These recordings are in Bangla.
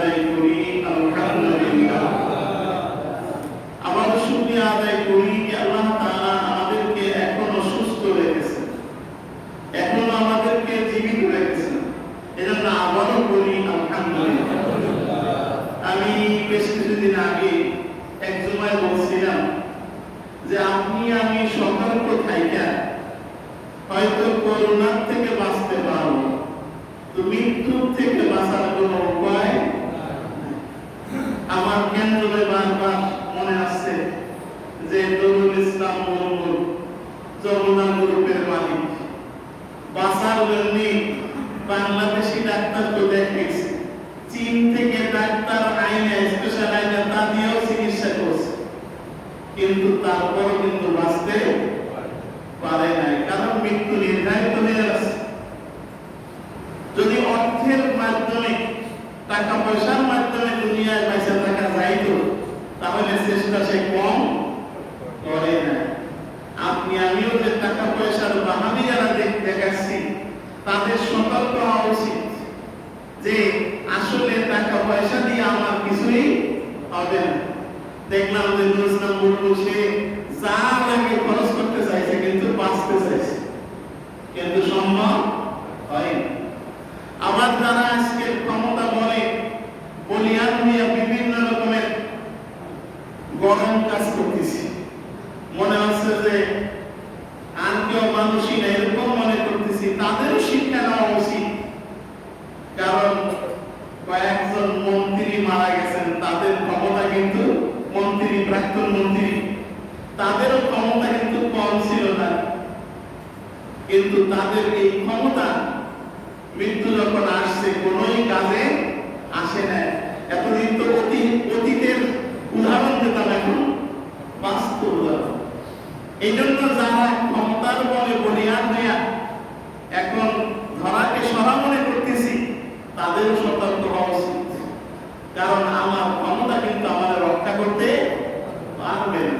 আদায় করি আলহামদুলিল্লাহ। আবার শুকরিয়া আদায় করি যে আল্লাহ তাআলা আমাদেরকে এখনো সুস্থ রেখেছেন, এখনো আমাদেরকে জীবিত রেখেছেন, এজন্য আবারও করি আলহামদুলিল্লাহ। আমি বেশ কিছুদিন আগে এক জুমায় বলছিলাম যে আপনি আমি সতর্ক থাইকা হয়তো করোনার থেকে বাঁচতে পারবো, তো মৃত্যুর থেকে বাঁচার কোন উপায়। আমার কেন্দ্রে বারবার মনে আসছে যে দরুল ইসলাম মুরমুর যমুনা গ্রুপের মালিক বাঁচার জন্য বাংলাদেশি ডাক্তারকে দেখিয়েছে, চীন থেকে ডাক্তার আইনে স্পেশাল আইনে তা দিয়েও চিকিৎসা করছে, কিন্তু তারপর কিন্তু বাঁচতে পারে নাই, কারণ মৃত্যু নির্ধারিত হয়ে আছে। যদি অর্থের মাধ্যমে টাকা পয়সার মাধ্যমে দুনিয়ায় পয়সা থাকা যাইতো তাহলে চেষ্টা সে কম করে না। আপনি আমিও যে টাকা পয়সার বাহানি যারা দেখাচ্ছি তাদের সতর্ক হওয়া উচিত যে আসলে টাকা পয়সা দিয়ে আমার কিছুই হবে না। দেখলাম যে নুরুল মুরমু সে যা লাগে খরচ করতে চাইছে কিন্তু বাঁচতে চাইছে, কিন্তু সম্ভব হয়নি। আবার যারা আজকে ক্ষমতা বলে বলিয়ান হইয়া বিভিন্ন রকমের গরম কাজ করতেছি, মনে হচ্ছে যে আর কেউ মানুষই না এরকম মনে করতেছি, তাদেরও শিক্ষা নেওয়া উচিত। কারণ কয়েকজন মন্ত্রী মারা গেছেন, তাদের ক্ষমতা কিন্তু মন্ত্রী, প্রাক্তন মন্ত্রী, তাদেরও ক্ষমতা কিন্তু কম ছিল না, কিন্তু তাদের এই ক্ষমতা মৃত্যু যখন আসছে কোনোই কাজে আসে না। এতদিন তো অতীতের উদাহরণ দিতাম, এখন বাস্তব উদাহরণ। এই জন্য যারা ক্ষমতার বলে বলিয়ান হইয়া এখন ধরাকে সরা মনে করতেছি তাদেরও সতর্ক হওয়া উচিত, কারণ আমার ক্ষমতা কিন্তু আমাদের রক্ষা করতে পারবে না।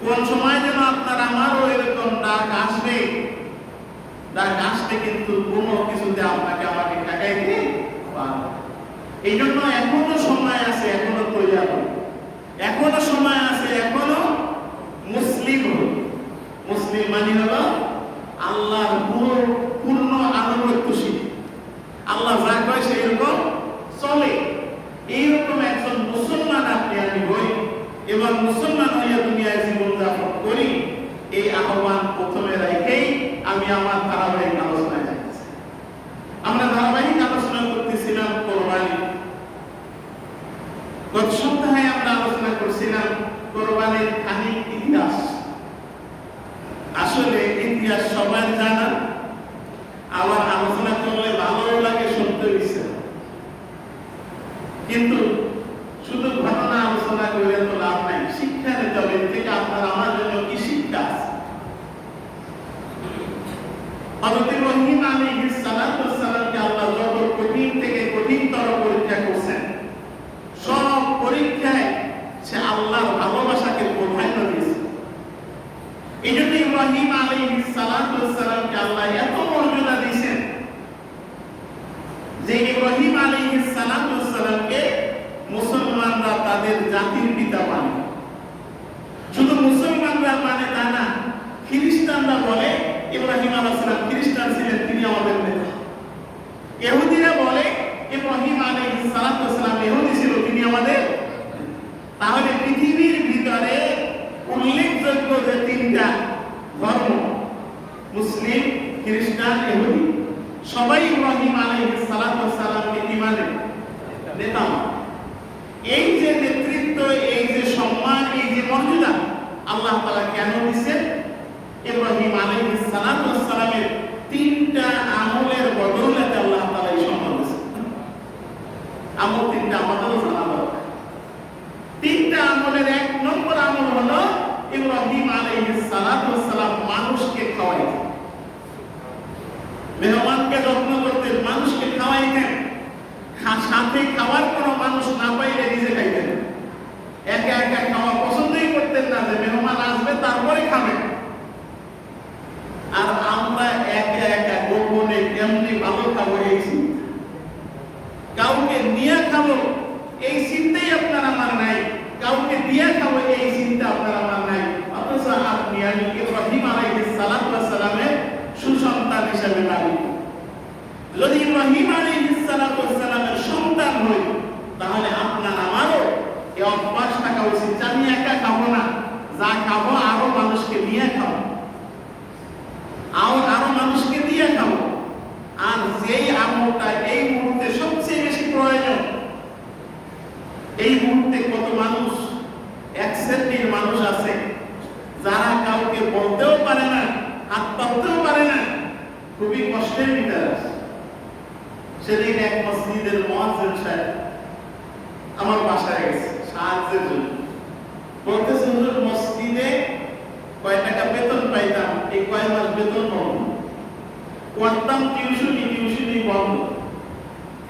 কোন সময় যেন আপনার আমারও এরকম ডাক আসবে, ডাক আসলে কিন্তু কোনো কিছুতে আপনাকে আমাকে ঠেকাইতে পারবে। এই জন্য এখনো সময় আছে, এখনো তৈরি হবে, এখনো সময় আছে, এখনো মুসলিম হল। মুসলিম মানে হলো আল্লাহর পূর্ণ আনুগত্যশীল, আল্লাহ যা কয় সেইরকম চলে, এইরকম একজন মুসলমান আপনি আমি হই এবং মুসলমান হইয়া দুনিয়ায় জীবনযাপন করি, এই আহ্বান প্রথমে রেখেই আমি আমার ধারাবাহিক আলোচনায় যাচ্ছি। আমরা ধারাবাহিক আলোচনা করতেছিলাম কোরবানি। গত সপ্তাহে আমরা আলোচনা করছিলাম কোরবানির খানিক ইতিহাস। আসলে ইতিহাস সবার জানা, আবার আলোচনা করলে ভালো লাগে, শুনতে ইচ্ছে, কিন্তু শুধু ঘটনা আলোচনা করে তো লাভ নাই, শিক্ষা নিতে হবে। থেকে আপনার আমার জন্য কি শিক্ষা আছে? হযরত ইব্রাহিম আলাইহিস সালামকে আল্লাহ যত কঠিন থেকে কঠিনতর পরীক্ষা করছেন, সব পরীক্ষায় সে আল্লাহর ভালোবাসাকে প্রাধান্য দিয়েছে। এই জন্য ইব্রাহিম আলাইহিস সালামকে আল্লাহ এত মর্যাদা দিয়েছেন যে ইব্রাহিম আলাইহিস সালামকে মুসলমানরা তাদের জাতির পিতা মানে। শুধু মুসলমানরা মানে তা না, খ্রিস্টানরা বলে ইব্রাহিম আলাইহিস সালাম খ্রিস্টান ছিলেন, তিনি আমাদের নেতা। ইহুদিরা বলে ইব্রাহিম আলাইহিস সালাম ইহুদি ছিল, তিনি আমাদের। তাহলে পৃথিবীর ভিতরে উল্লেখযোগ্য যে তিনটা ধর্ম, মুসলিম, খ্রিস্টান, ইহুদি, সবাই ইব্রাহিম আলাইহিস সালামকে কি মানে? নেতা। এই যে নেতৃত্ব, এই যে সম্মান, এই যে মর্যাদা আল্লাহ তাআলা কেন দিয়েছেন? ইব্রাহিম আলাইহিস সালামের তিনটা আমলের বদৌলতে আল্লাহ তাআলা এই সম্মান দিয়েছেন। আমল তিনটা আমাদেরও জানা দরকার। তিনটা আমলের এক নম্বর আমল হলো ইব্রাহিম আলাইহিস সালাম মানুষকে খাওয়াইতেন, মেহমানকে যত্ন করতেন, মানুষকে খাওয়াইতেন। সাথে খাওয়ার কোনো মানুষ না পাইলে নিজে খাইতেন। একা একা খাওয়া পছন্দই করতেন না, যে মেহমান আসবে তারপরে খাবেন। আর আমরা একা একা গোপনে কেমনি ভালো খাবো, এই কাউকে নিয়ে খাবো বিয়ে খাবো এই চিন্তা আপনার আমার নাই, অথচ আপনি আমি ইব্রাহিম আলাইহিস সালাতু ওয়াস সালামের সুসন্তান হিসেবে দাবি। যদি ইব্রাহিম আলাইহিস সালাতু ওয়াস সালামের সন্তান হই, তাহলে আপনার আমারও এই অভ্যাস থাকা উচিত যে আমি একা খাবো না, যা খাবো আরো মানুষকে দিয়ে খাবো, আরো মানুষকে দিয়ে খাবো। আর যেই আমলটা এই মুহূর্তে সবচেয়ে বেশি প্রয়োজন, এই মুহূর্তে কত মানুষ, এক শ্রেণীর মানুষ আছে যারা কাউকে বলতেও পারে না, হাত পাততেও পারে না, খুবই কষ্টের ভিতরে আছে। সেদিন এক মসজিদের মুয়াজ্জিন সাহেব আমার বাসায় গেছে সাহায্যের জন্য। বলতেছে, হুজুর মসজিদে কয় টাকা বেতন পাইতাম, এই কয় মাস বেতন বন্ধ করতাম, টিউশনি বন্ধ,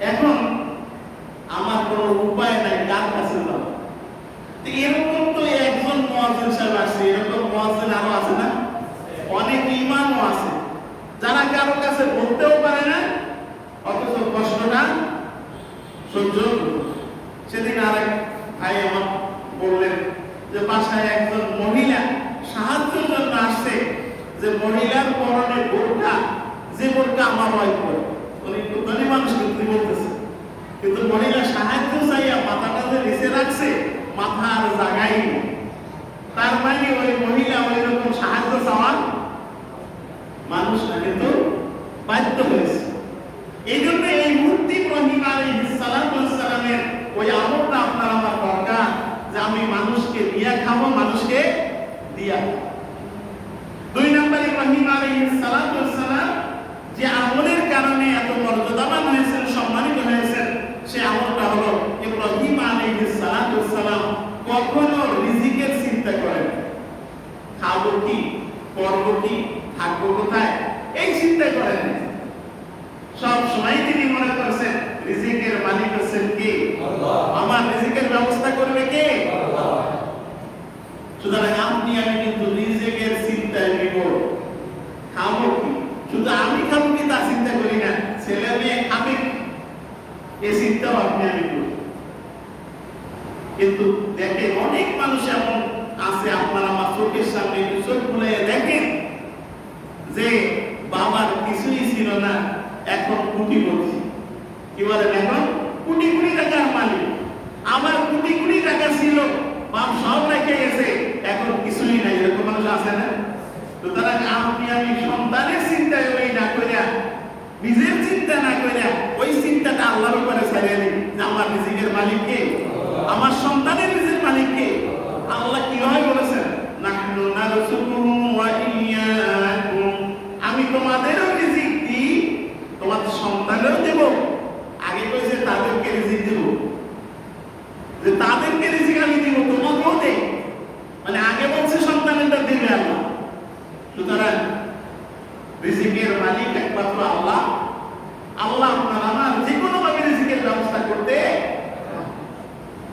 এখন আমার কোনো উপায় নাই, কার কাছে যাব? এরকম তো একজন মুয়াজ্জিন সাহেব আছে, এরকম মুয়াজ্জিন আরো আছে না? অনেক ইমামও আছে যারা কারো কাছে বলতেও পারে না, অথচ কষ্টটা সহ্য। সেদিন আরেক ভাই আমার বললেন যে বাসায় একজন মহিলা সাহায্যের জন্য আসছে, যে মহিলার পরনে বোরকা, যে বোরকা আমার ওয়াইফ পরে। উনি ধনী মানুষ কিন্তু বলতেছে, কিন্তু মহিলা সাহায্য চাইয়া মাথাটা যে নিচে রাখছে, মাথা আর জাগাই না। তার মানে ওই মহিলা ওই রকম সাহায্য চাওয়ার মানুষ না, কিন্তু বাধ্য হয়েছে। এই জন্য এই মুহূর্তে ইব্রাহিম আলাইহিস সালাতু ওয়াস সালামের ওই আমলটা আপনার আমার দরকার, যে আমি মানুষকে দিয়া খাবো, মানুষকে দিয়া। দুই নম্বর, ইব্রাহিম আলাইহিস সালাতু ওয়াস সালাম যে আমলের কারণে এত মর্যাদাবান হয়েছেন, সম্মানিত হয়েছেন, সে আমলটা হলো ইব্রাহিম আলাইহিস সালাতু ওয়াস সালাম কখনো রিজিকের চিন্তা করেন, খাবো কি, করবো কি, থাকবো কোথায়, এই চিন্তা করেন। সব সময় তিনি মনে করছেন রিজিকের মালিক হচ্ছেন কে? আল্লাহ। আমার রিজিকের ব্যবস্থা করবে কে? আল্লাহ। সুতরাং আপনি আমি কিন্তু রিজিকের চিন্তায় বিমূঢ়। খাবো কি, শুধু আমি খাবো কি তা চিন্তা করি না, ছেলে মেয়ে খাবে এই চিন্তাও আপনি আমি করি। কিন্তু দেখেন অনেক মানুষ এমন আছে, আপনার আমার চোখের সামনে চোখ খুলে দেখেন যে বাবার কিছুই ছিল না, এখন কোটিপতি। কি বলেন? এখন কোটি কোটি টাকার মালিক। আমার কোটি কোটি টাকা ছিল, বাপ সব রেখে গেছে, এখন কিছুই নাই। এরকম মানুষ আছে না? সুতরাং আপনি আমি সন্তানের চিন্তায় ওই না করিয়া, নিজের চিন্তা না করিয়া ওই চিন্তাটা আল্লাহর উপরে ছেড়ে দিই যে আমার রিজিকের মালিক কে, আমার সন্তানের রিজিকের মালিক কে। আল্লাহ কিভাবে বলেছেন, নাহনু নারযুকুহুম ওয়া ইয়্যাকুম, আমি তোমাদেরও রিজিক দিই, তোমাদের সন্তানেরও দেব। আগে কইছে তাদেরকে রিজিক দেব, যে তাদেরকে রিজিক আমি দেব, তোমাকেও দেব। মানে আগে বলছে সন্তানেরটা দেবে আল্লাহ। সুতরাং রিজিকের মালিক একমাত্র আল্লাহ। আল্লাহ আপনার আমার যে কোনো ভাবে রিজিকের ব্যবস্থা করতে,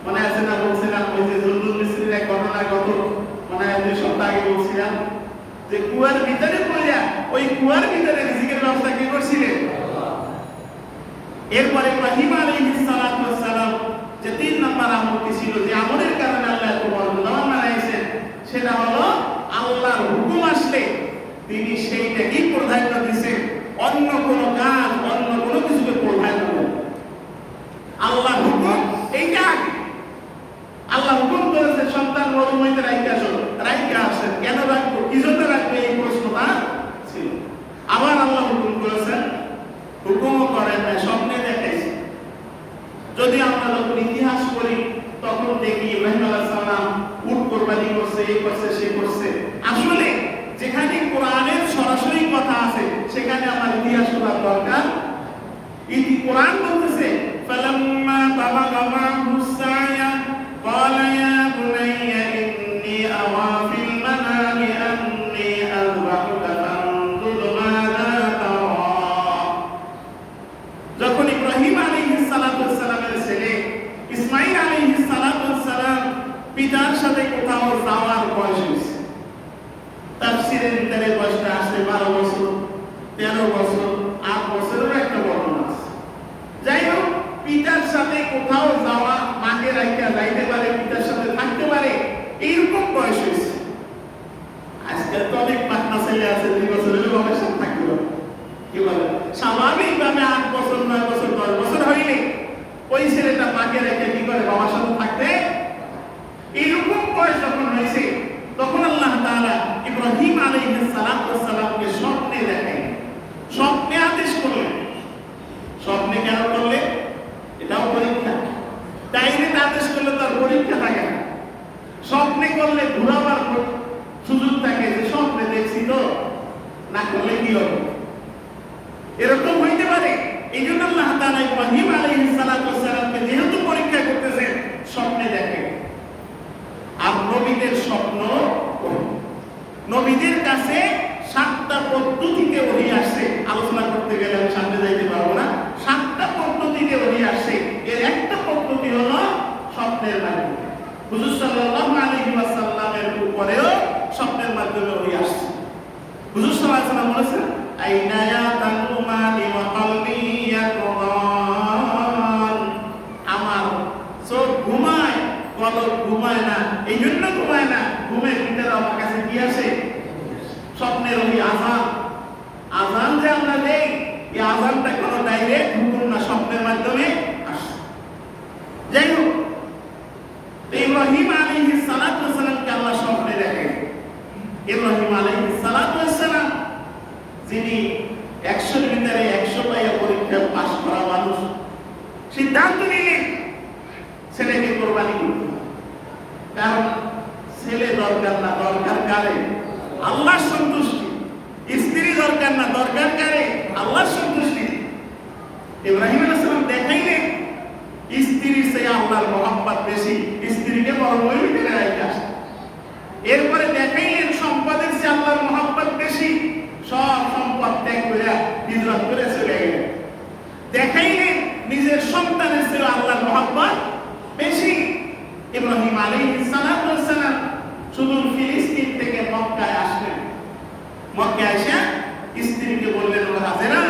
মনে আছে না? বলছিলাম ওই যে জুলুল মিস্ত্রির এক ঘটনা, গত মনে হয় 2 সপ্তাহ আগে বলছিলাম যে কুয়ার ভিতরে পড়িয়া ওই কুয়ার ভিতরে রিজিকের ব্যবস্থা কে করছিলেন? এরপরে ইব্রাহিম আলাইহিস সালাতু ওয়াস সালাম যে 3 নম্বর আমলটি ছিল, যে আমলের কারণে আল্লাহ এত বড় দাওয়াত বানাইছেন, সেটা হলো আল্লাহর হুকুম আসলে তিনি সেইটাকেই প্রাধান্য দিয়েছেন, অন্য কোনো কাজ, অন্য কোনো কিছুকে প্রাধান্য দেন। আল্লাহর হুকুম এইটা আগে। আল্লাহ হুকুম করেছে সন্তান মরুভূমিতে রাইখা আসো, রাইখা আসেন। কেন রাখবো, কি জন্য রাখবে, এই প্রশ্নটা ছিল। আবার আল্লাহ হুকুম করেছেন, হুকুমও করেন না, স্বপ্নে দেখাইছে। যদি আমরা যখন ইতিহাস পড়ি তখন দেখি ইব্রাহিম আলাইহিস সালাম উট কুরবানি করছে, এই করছে, সে করছে। আসলে যেখানে কোরআনের সরাসরি কথা আছে সেখানে আমার ইতিহাস পড়ার দরকার। কোরআন বলতেছে ফালাম্মা বালাগা মা'হুস সা'য়া ক্বালা ইয়া বুনাইয়া ইন্নী আরা ফিল মানামি আন্নী আযবাহুকা ফানজুর মাযা তারা। যখন ইব্রাহিম আলাইহিস সালাতু ওয়াস সালামের ছেলে ইসমাঈল আলাইহিস সালাতু ওয়াস সালাম পিতার সাথে কোথাও যাওয়ার বয়স হয়েছে, তাফসীরের ভিতরে বয়সটা আসে 12 বছর, 13 বছর, 8 বছরের একটা বর্ণনা আছে। যাই হোক, পিতার সাথে কোথাও যাওয়া, মাকে রাইখা যাইতে পারে, পিতার সাথে থাকতে পারে, ডাইরেক্ট আদেশ করলে তার পরীক্ষা থাকে না, স্বপ্নে করলে ঘুরাবার সুযোগ থাকে, যে স্বপ্নে দেখছি তো, না করলে কি হবে, এরকম হইতে পারে। এই জন্য আল্লাহ তাআলা ইব্রাহিম আলাইহিস সালামকে যেহেতু পরীক্ষা করতেছেন, স্বপ্নে দেখে। আর নবীদের স্বপ্ন, নবীদের কাছে 7টা পদ্ধতিতে ওহী আসছে, আলোচনা করতে গেলে আমি সামনে যাইতে পারবো না। 7টা পদ্ধতিতে ওহী আসছে, এর একটা পদ্ধতি হলো স্বপ্নের মাধ্যমে। হুজুর সাল্লাল্লাহু আলাইহি ওয়াসাল্লামের উপরেও স্বপ্নের মাধ্যমে ওহী আসছে। হুজুর সাল্লাল্লাহু আলাইহি ওয়াসাল্লাম বলেছেন, আইনা ইয়াতানু মালি ওয়া কলবি ইয়াকদান, আমার চোখ ঘুমায়, কলব ঘুমায় না। এই জন্য ঘুমায় না, ঘুমের ভিতরে আমার কাছে কি আসে? স্বপ্নের ওই আযান। আযান যে আমরা দেই, এই আযানটা কোনো ডাইরেক্ট হুকুম না, স্বপ্নের মাধ্যমে আসে। যাই হোক, ইব্রাহিম আলাইহিস সালাতু ওয়াস সালামকে আল্লাহ স্বপ্নে দেখেন। ইব্রাহিম আলাইহিস সালাতু ওয়াস সালাম, যিনি 100-র ভিতরে 100 পাইয়া পরীক্ষা পাস করা মানুষ, সিদ্ধান্ত নিলেন ছেলেকে কোরবানি করতে। কারণ ছেলে দরকার না, দরকার কারে? আল্লাহর সন্তুষ্টি। স্ত্রী দরকার না, দরকার কারে? আল্লাহর সন্তুষ্টি। ইব্রাহিম আলাইহিস সালাম দেখাইলেন স্ত্রীর চেয়ে আল্লাহর মহব্বত বেশি, স্ত্রীকে বড় ওই ভিতরে রাখতে আসে। এরপরে দেখাইলেন সম্পদের চেয়ে আল্লাহর মহব্বত বেশি, সব সম্পদ ত্যাগ করে হিজরত করে চলে গেলেন। দেখাইলেন নিজের সন্তানের চেয়ে আল্লাহর মহব্বত বেশি। ইব্রাহিম আলাইহিস সালাতু ওয়াস সালাম সুদূর ফিলিস্তিন থেকে মক্কায় আসলেন। মক্কায় এসে স্ত্রীকে বললেন, ও হাজেরা,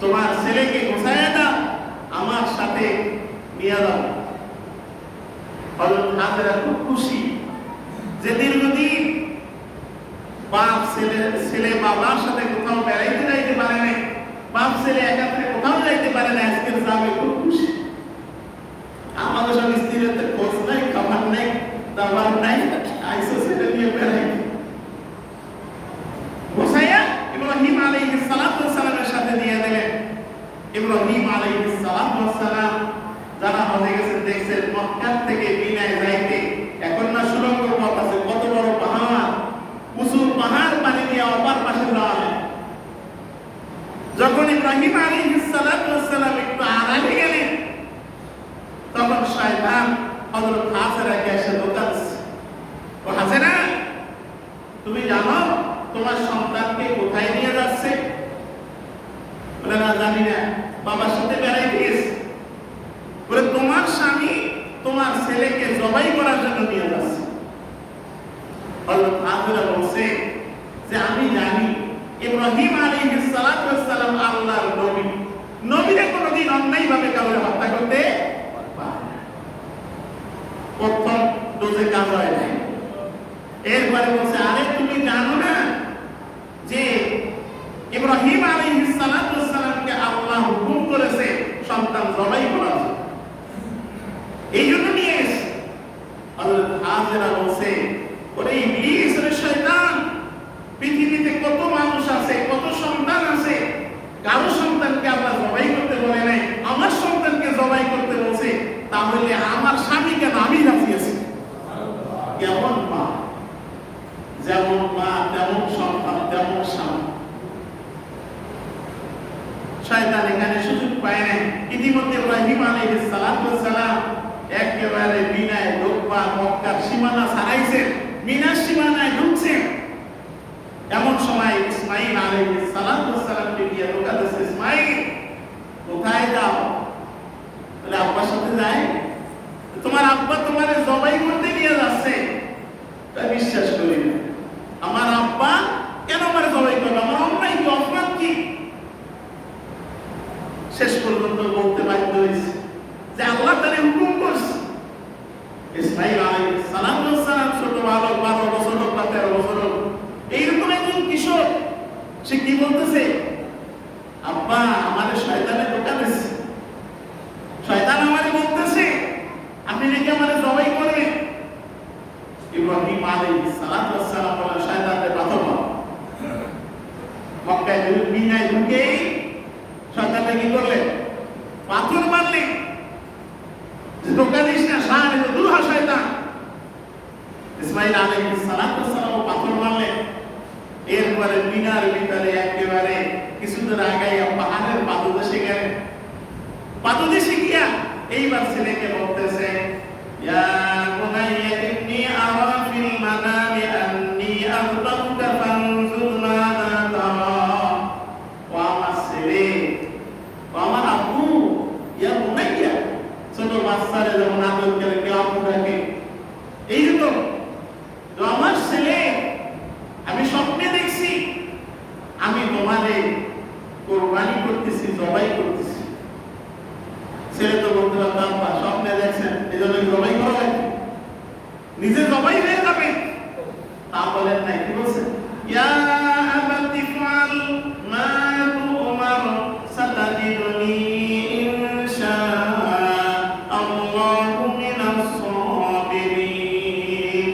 তোমার ছেলেকে গোছায়া দাও, আমার সাথে নিয়ে দাও। হযরত হাজেরা খুব খুশি যে দীর্ঘদিন বাপ ছেলে বাবার সাথে কোথাও বেড়াইতে যাইতে পারে না, বাপ ছেলে একাত্রে কোথাও যাইতে পারে না, আজকে যাবে, খুব খুশি। আমাদের সব স্ত্রীতে খোঁজ নাই, খাবার নাই, দাবার নাই, আইসো ছেলে নিয়ে বেড়াই। গোছাইয়া ইব্রাহিম আলাইহিস সালাতু ওয়াস সালামের সাথে দিয়ে দিলেন। ইব্রাহিম আলাইহিস সালাতু ওয়াস সালাম যারা হয়ে গেছেন দেখছেন, মক্কা থেকে মিনায় যাইতে এখন না সুড়ঙ্গ পথ আছে, কত বড় পাহাড়, উঁচু পাহাড় পানি দিয়ে অপর পাশে যাওয়া হয়। যখন ইব্রাহিম আলাইহিস সালাতু ওয়াস সালাম একটু আড়ালে গেলেন, তখন শয়তান হযরত হাজেরাকে এসে ধোঁকা দিচ্ছে। ও হাজেরা, তুমি জানো তোমার সন্তানকে কোথায় নিয়ে যাচ্ছে? বলে, না জানি না, বাবার সাথে বেড়াইতে গেছে। বলে, তোমার স্বামী তোমার ছেলেকে জবাই করার জন্য নিয়ে যাচ্ছে। হযরত হাজেরা বলছে যে আমি জানি ইব্রাহিম আলাইহিস সালাতু ওয়াস সালাম আল্লাহর নবী, নবীরা কোনোদিন অন্যায়ভাবে কাউকে হত্যা করতে পারে না। প্রথম ডোজে কাজ হয় নাই। এরপরে বলছে, আরে তুমি জানো না যে ইব্রাহিম আলাইহিস সালাতু ওয়াস সালামকে আল্লাহ হুকুম করেছে সন্তান জবাই করার জন্য, এই জন্য নিয়ে এসে। হযরত হাজেরা বলছে, ওরে ইবলিস, ওরে শয়তান, পৃথিবীতে কত মানুষ আছে, কত সন্তান আছে, কারো সন্তানকে আল্লাহ জবাই করতে বলে নাই, আমার সন্তানকে জবাই করতে বলছে, তাহলে আমার স্বামী কেন? আমি রাজি আছি। কেমন মা, যেমন মা তেমন সন্তান, তেমন স্বামী। শয়তান এখানে সুযোগ পায় নাই। ইতিমধ্যে ইব্রাহিম আলাইহিস সালাতু ওয়াস সালাম একেবারে মিনায় ঢুকবা, মক্কার সীমানা ছাড়াইছেন, মিনার সীমানায় ঢুকছেন। এমন সময় ইসমাঈল আলাইহিস সালাতু ওয়াস সালামকে গিয়ে ধোঁকা দিচ্ছে, ইসমাঈল কোথায় যাও? বলে, আব্বার সাথে যাই। তোমার আব্বা তোমারে জবাই করতে নিয়ে যাচ্ছে। তা বিশ্বাস করি না, আমার আব্বা কেন আমারে জবাই করবে? আমার অন্যায় কি, অপরাধ কি? শেষ পর্যন্ত বলতে বাধ্য হয়েছে যে আল্লাহ তারে হুকুম করছে। ইসমাঈল আলাইহিস সালাতু ওয়াস সালাম ছোট বালক, 12 বছর হোক বা 13 বছর হোক, এইরকম একজন কিশোর, সে কি বলতেছে? আব্বা, আমারে শয়তানে ধোঁকা দিচ্ছে, শয়তান আমারে বলতেছে আপনি নাকি আমারে জবাই করবেন। ইব্রাহিম আলাইহিস সালাতু ওয়াস সালাম বলেন, শয়তানের পাথর মার। মক্কায় মিনায় ঢুকেই শয়তানকে কি করলেন? পাথর মারলেন। ধোঁকা দিস না, শান এটা দূর হ শয়তান। ইসমাঈল আলাইহিস সালাম পাথর মারলেন। এরপরে মিনার ভিতরে একেবারে কিছু দূর আগাইয়া পাহাড়ের পাদদেশে গেলেন। পাদদেশে গিয়া এইবার ছেলেকে বলতেছে, ইয়া বুনাইয়া ইন্নী আরা ফিল মানামি আন্নী আযবাহুকা ফানজুর মাযা তারা। ও আমার ছেলে, ও আমার আব্বু, ইয়া বুনাইয়া, ছোট বাচ্চারে যেমন আদর করে কেমন থাকে, এইরকম আমার ছেলে, আমি স্বপ্নে দেখছি আমি তোমারে কোরবানি করতেছি, জবাই করতেছি। ছেলে তো বলতে পারতাম, স্বপ্নে দেখছেন এই জন্য জবাই করা লাগে, নিজে জবাই হয়ে যাবে, তা বলেন নাই। কি বলছেন? ইয়া আবাতি ফাল মা তুমার সাতাজিদুনি ইনশাআল্লাহু মিনাস সাবিরিন।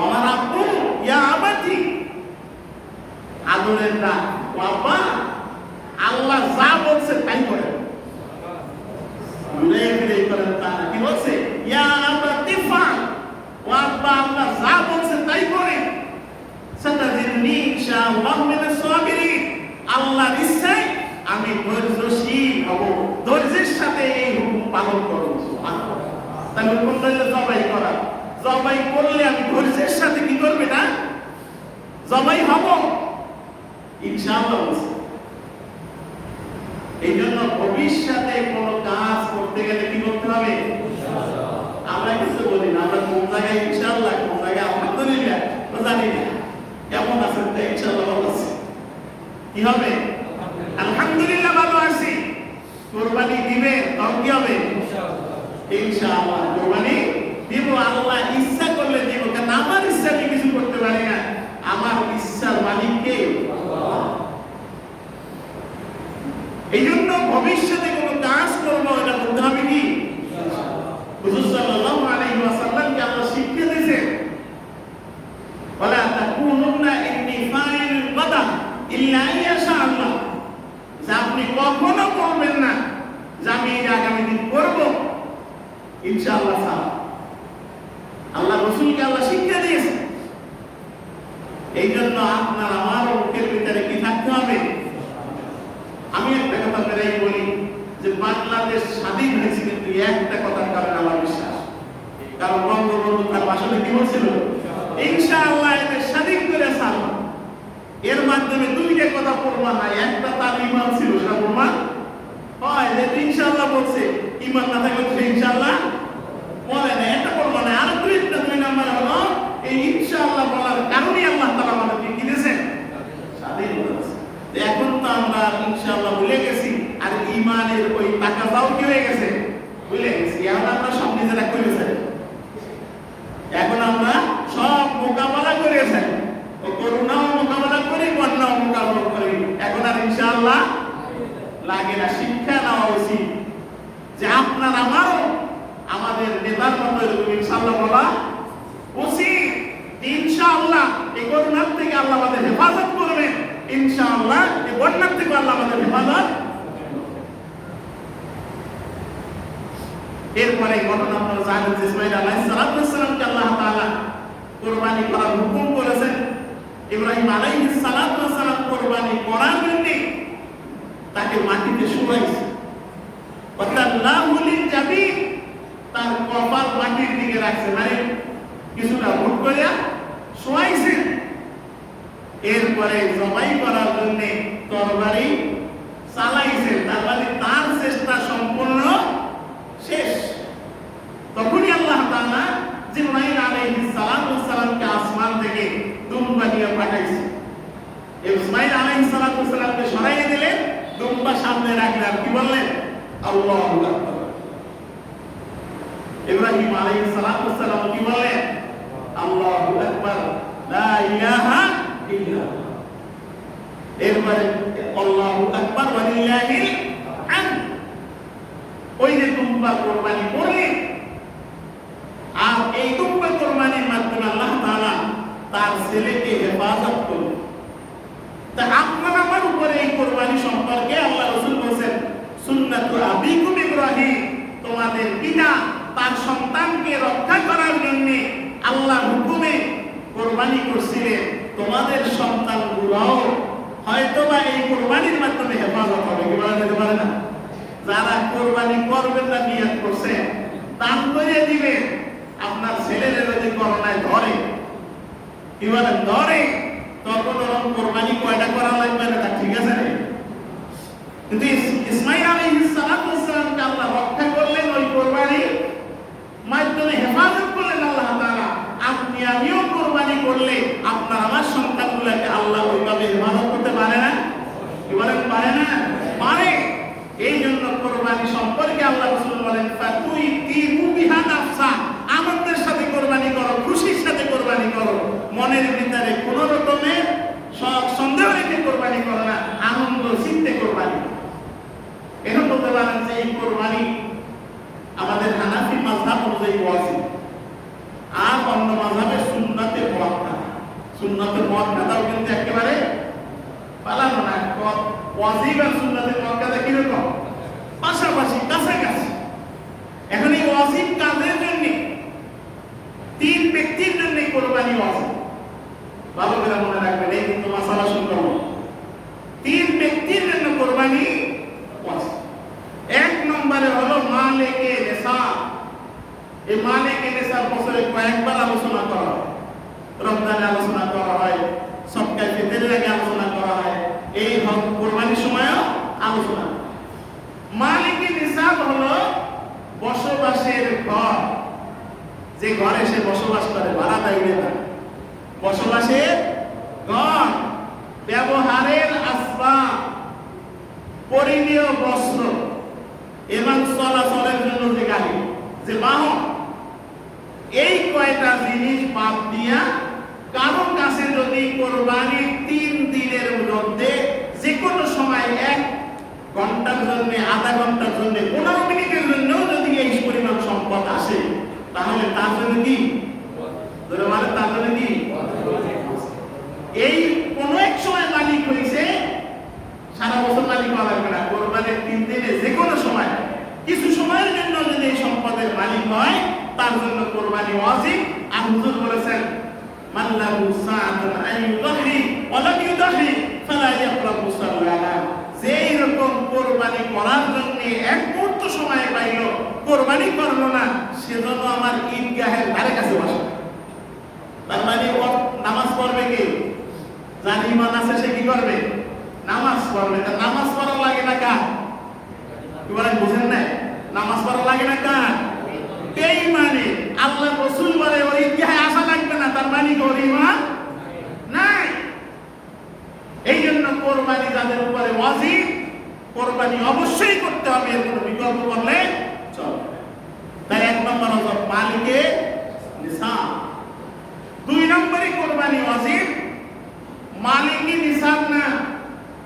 আমার আব্বু, ইয়া আবাতি, আদরের নাম, বাবা, আল্লাহ যা বলছে তাই করেন, ঘুরে ফিরে করেন তা না। কি বলছে? ইয়া আবাতি ফাল, বাবা আল্লাহ যা বলছে তাই করেন। সাতাজিদুনি ইনশাআল্লাহু মিনাস সাবিরিন, আল্লাহর ইচ্ছায় আমি ধৈর্যশীল হব, ধৈর্যের সাথে এই হুকুম পালন করব। সুবহানাল্লাহ। তাহলে হুকুম হলো জবাই করা, জবাই করলে আমি ধৈর্যের সাথে কি করবে না, জবাই হব ইনশাআল্লাহ। এই জন্য ভবিষ্যতে কোনো কাজ করতে গেলে কি করতে হবে? আমরা কিছু বলি না, আমরা কোন জায়গায় ইনশাআল্লাহ, কোন জায়গায় আলহামদুলিল্লাহ তো জানি না। কেমন আছেন? ইনশাআল্লাহ ভালো আছি। কি হবে? আলহামদুলিল্লাহ ভালো আছি। কুরবানি দিবে তখন কি হবে? ইনশাআল্লাহ কুরবানি দিব। আল্লাহ ইচ্ছা করলে দিব, কারণ আমার ইচ্ছা আমি কিছু করতে পারি না, আমার ইচ্ছার মালিক কে? আল্লাহ। এই জন্য ভবিষ্যতে কোনো কাজ করবো এটা বলতে হবে কি? হুজুর সাল্লাল্লাহু আলাইহি ওয়াসাল্লামকে আল্লাহ শিক্ষা দিয়েছেন, ওয়ালা তাকুনুন্না ইন্নী ফাইলুল গাদান ইল্লা ইয়াশা আল্লাহ, যে আপনি কখনো করবেন না যে আমি এটা আগামী দিন করব ইনশাআল্লাহ ছাড়া। আল্লাহ রাসূলকে আল্লাহ শিক্ষা দিয়েছেন। এই জন্য আপনার আমার মুখের ভিতরে কি থাকতে হবে? আমি একটা কথা বেরাই বলি যে বাংলাদেশ স্বাধীন হয়েছে কিন্তু একটা কথার কারণে আমার বিশ্বাস, কারণ বঙ্গবন্ধু তার ভাষণে কি বলছিল? ইনশাআল্লাহ এদের স্বাধীন করে ছাড়ব। এর মাধ্যমে দুইটা কথা প্রমাণ হয়, একটা তার ঈমান ছিল সেটা প্রমাণ হয়, যে ইনশাআল্লাহ বলছে, ঈমান না থাকলে সে ইনশাআল্লাহ বলে না, এটা প্রমাণ হয়। আর দুই নাম্বার হলো এই ইনশাআল্লাহ বলার কারণে আল্লাহ তাআলা আমাদেরকে কি দিয়েছেন? স্বাধীন করেছেন। এখন তো আমরা ইনশাআল্লাহ ভুলে গেছি, আর ঈমানের ওই তাকাজাও কি হয়ে গেছে? ভুলে গেছি। এখন আমরা সব নিজেরা করে ফেলি, এখন আমরা সব মোকাবেলা করে ফেলি, ও করোনাও মোকাবেলা করি, বন্যাও মোকাবেলা করি, এখন আর ইনশাআল্লাহ লাগে না। শিক্ষা নেওয়া উচিত যে আপনার আমারও আমাদের নেতার মতো এরকম ইনশাআল্লাহ বলা উচিত। ইনশাআল্লাহ এই করোনার থেকে আল্লাহ আমাদের হেফাজত করবেন, ইনশাআল্লাহ এই বন্যার থেকে আল্লাহ আমাদের হেফাজত। এরপরে ঘটনা আপনারা জানেন যে ইসমাঈল আলাইহিস সালামকে আল্লাহ তাআলা কুরবানি করার হুকুম করেছেন। ইব্রাহিম আলাইহিস সালাম কুরবানি করার জন্য তাকে মাটিতে শুয়াইছে, ওয়াতাল্লাহু লিল জাবিন, তার কপাল মাটির দিকে রাখছে, মানে কিছুটা মুখ করে শুয়াইছে। এরপরে জবাই করার জন্য তরবারি চালাইছে, তার মানে তার চেষ্টা সম্পূর্ণ শেষ। তখনই আল্লাহ তাআলা জিবরাইল আলাইহিস সালামকে আসমান থেকে দুম্বা দিয়ে পাঠাইছে। ইসমাঈল আলাইহিস সালামকে সরাইয়ে দিলেন, দুম্বা সামনে রাখলেন, কি বললেন? আল্লাহু আকবার। ইব্রাহিম আলাইহিস সালাম কি বললেন? আল্লাহু আকবার, লা ইলাহা ইল্লাল্লাহ। এরপরে আল্লাহু আকবার ওয়া লিল্লাহিল হামদ। ওই যে দুম্বা কুরবানি করলেন, আর এই দুম্বা কুরবানির মাধ্যমে আল্লাহ তাআলা তার ছেলেকে হেফাজত করলেন। তা আপনার আমার উপরে এই কুরবানি সম্পর্কে আল্লাহ রাসূল বলেন, সুন্নাতু আবিকুম ইব্রাহিম, তোমার আমাদের পিতা তার সন্তানকে রক্ষা করার জন্য আল্লাহ হুকুমে কোরবানি করছিলেন, তোমাদের সন্তানগুলোও হয়তোবা এই কোরবানির মাধ্যমে হেফাজত হবে। কি বলা যেতে পারে না? যারা কোরবানি করবেন না নিয়ত করছেন, দান করে দিবেন। আপনার ছেলেরা যদি করোনায় ধরে, কি বলেন, ধরে, তখন ওরকম কোরবানি কয়টা করা লাগবে না, ঠিক আছে না? কিন্তু ইসমাঈল আলাইহিস সালামকে আল্লাহ রক্ষা করলেন ওই কোরবানির মাধ্যমে, হেফাজত করলেন আল্লাহ তাআলা। আপনি আমিও কোরবানি করলে আপনার আমার সন্তানগুলোকে আল্লাহ ওইভাবে হেফাজত করতে পারে না? কি বলেন, পারে না? পারে। এই জন্য কোরবানি সম্পর্কে আল্লাহ রাসূল বলেন, ফাতুইতিহু বিহা নাফসা, আনন্দের সাথে কোরবানি করো, খুশির সাথে কোরবানি করো, মনের ভিতরে কোনো রকমের সন্দেহ রেখে কোরবানি করো না, আনন্দ চিত্তে কোরবানি। এখন বলতে পারেন যে এই কোরবানি আমাদের হানাফি মাযহাব অনুযায়ী ওয়াজিব, আর অন্য মাযহাবের সুন্নাতে মুআক্কাদা। সুন্নাতে মুআক্কাদাও কিন্তু একেবারে পালানো না। ওয়াজিব আর সুন্নাতে মুআক্কাদা কি রকম? পাশাপাশি, কাছাকাছি। এখন এই ওয়াজিব কাদের জন্য? তিন ব্যক্তির জন্য কোরবানি ওয়াজিব। ভালো করে মনে রাখবেন, এই কিন্তু মাসালা শুনতে। তিন ব্যক্তির জন্য কোরবানি ওয়াজিব। এক নম্বরে হলো মালিকে নিসাব। এই মালিকে নিসাব বছরে কয়েকবার আলোচনা করা হয়। রমজানে আলোচনা করা হয়, সদকায়ে ফিতরের আগে আলোচনা করা হয়, এই কোরবানির সময়ও আলোচনা। মালিকে নিসাব হলো বসবাসের ঘর, যে ঘরে সে বসবাস করে, ভাড়া দেয় না, বসবাসের ঘর, ব্যবহারের আসবাব, পরিধেয় বস্ত্র এবং চলাচলের জন্য যে গাড়ি, যে বাহন, এই কয়টা জিনিস বাদ দিয়া কারো কাছে যদি কোরবানির 3 দিনের মধ্যে যে কোনো সময় 1 ঘন্টার জন্য, আধা ঘন্টার জন্য, 15 মিনিটের জন্য যদি এই পরিমাণ সম্পদ আসে, তাহলে তার জন্য কি? মানে তার জন্য কি? এই কোন এক সময় মালিক হয়েছে, সারা বছর মালিক হওয়া লাগবে না। কোরবানির 3 দিনে যে কোনো সময়, কিছু সময়ের জন্য যদি এই সম্পদের মালিক হয়, তার জন্য কোরবানি ওয়াজিব। আর হুজুর বলেছেন, মান লাহু সাআতুন আন ইউদাহি ওয়া লাম ইউদাহি ফালা ইয়াকরাবু মুসাল্লানা। যেই রকম কোরবানি করার জন্য এক মুহূর্ত সময় পাইল, কোরবানি করলো না, সেজন্য আমার ঈদগাহের ধারে কাছে বসে। তার মানে ও নামাজ পড়বে কি? যার ঈমান আছে সে কি করবে? নামাজ পড়বে। তার নামাজ পড়া লাগে না কার? কি বলেন, বুঝেন না? নামাজ পড়া লাগে না কার? এই মানে আল্লাহ রাসূল বলে ওই ঈদগাহে আসা লাগবে না, তার মানে ওর ঈমান নাই। এই জন্য কোরবানি যাদের উপরে ওয়াজিব, কোরবানি অবশ্যই করতে হবে, এর কোনো বিকল্প করলে চলে। তাই 1 নম্বর হলো মালিকে নিসাব। 2 নম্বরে কোরবানি ওয়াজিব, মালিকে নিসাব না,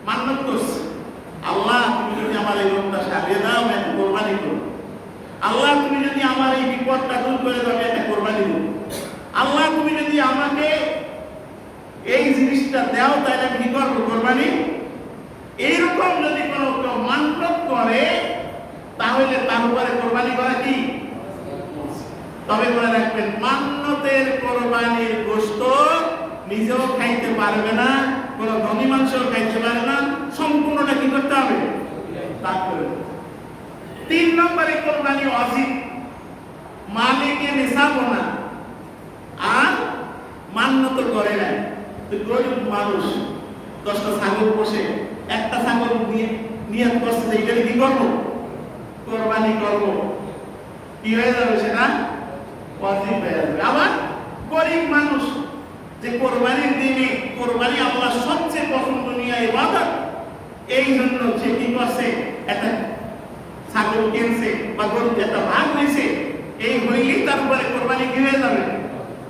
মান্নত করছে, আল্লাহ তুমি যদি আমার এই লোকটা সারিয়ে দাও, আমি একটা কোরবানি করব। আল্লাহ তুমি যদি আমার এই বিপদটা দূর করে দাও, আমি একটা কোরবানি দেব। আল্লাহ তুমি যদি আমাকে এই জিনিসটা দাও, তাহলে আমি কি করবো? কোরবানি। এইরকম যদি কোনো কেউ মান্নত করে, তাহলে তার উপরে কোরবানি করা কি? তবে মনে রাখবেন, মান্নতের কোরবানির গোশত নিজেও খাইতে পারবে না, কোনো ধনী মানুষও খাইতে পারে না, সম্পূর্ণটা কি করতে হবে? তা করে। 3 নম্বরে কোরবানি ওয়াজিব, মালিকে নিসাব না, আর মান্নত করে না। গরিব মানুষ 10টা ছাগল পোষে, একটা ছাগল নিয়ত করছে যে এটা কি করবো? কোরবানি করবো। কি হয়ে যাবে? সেটা ওয়াজিব হয়ে যাবে। আবার গরিব মানুষ যে কোরবানির দিনে, কোরবানি আল্লাহ সবচেয়ে পছন্দনীয় ইবাদত, এই জন্য সে কি করছে? একটা ছাগল কিনছে বা গরু একটা ভাগ নিয়েছে, এই হইলেই তার উপরে কোরবানি কি হয়ে যাবে?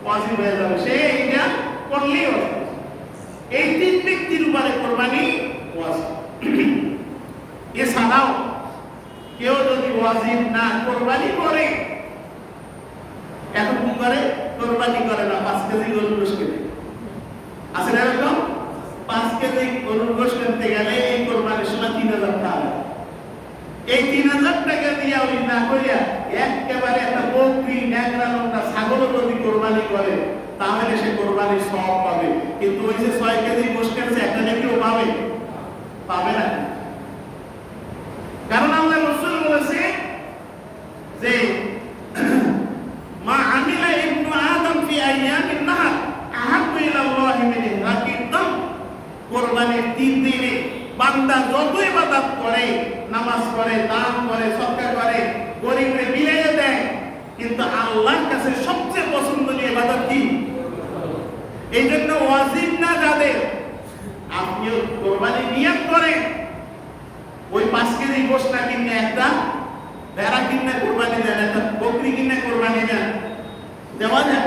ওয়াজিব হয়ে যাবে। সে এটা করলেই হবে। এই 3 ব্যক্তির উপরে কোরবানি ওয়াজিব। এছাড়াও কেউ যদি ওয়াজিব না কোরবানি করে, এখন কি করে? কোরবানি করে না, 5 কেজি গরুর গোশত কিনে। আছে না এরকম? 5 কেজি গরুর গোশত কিনতে গেলে এই কোরবানির সময় 3000 টাকা। এই 3000 টাকা দিয়ে ওই না করিয়া কোরবানির সওয়াব পাবে, কিন্তু ওই যে 6 কেজি গোশত কিনছে একটা নেকিও পাবে পাবে না। কারণ আল্লাহ রাসূল বলেছে যে মা আমিলা ইবনু আদম ফি আইয়ামিন নাহর আহাব্বু ইলাল্লাহি মিন ইহরাকিদ দাম। কোরবানির 3 দিনে বান্দা যত ইবাদত করে, নামাজ পড়ে, দান করে, সদকা করে, গরিবকে বিলাইয়ে দেয়, কিন্তু আল্লাহর কাছে সবচেয়ে পছন্দনীয় ইবাদত কি? এই জন্য ওয়াজিব না যাদের, আপনিও কোরবানি নিয়ত করেন, ওই 5 কেজি গোশত না কিনে একটা ভেড়া কিনে কোরবানি দেন, একটা বকরি কিনে কোরবানি দেন, দেওয়া যায়।